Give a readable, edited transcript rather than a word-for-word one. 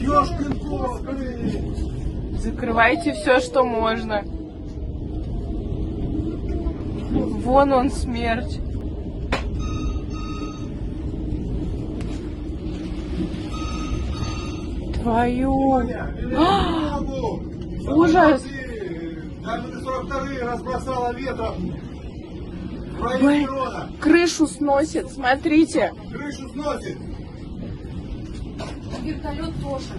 Ёшкин кот, блин. Закрывайте все, что можно. Вон он, смерть. Твою. Ужас. Даже на 42-е разбросала ветром. Ой, крышу сносит, смотрите. Крышу сносит. Вертолет тоже.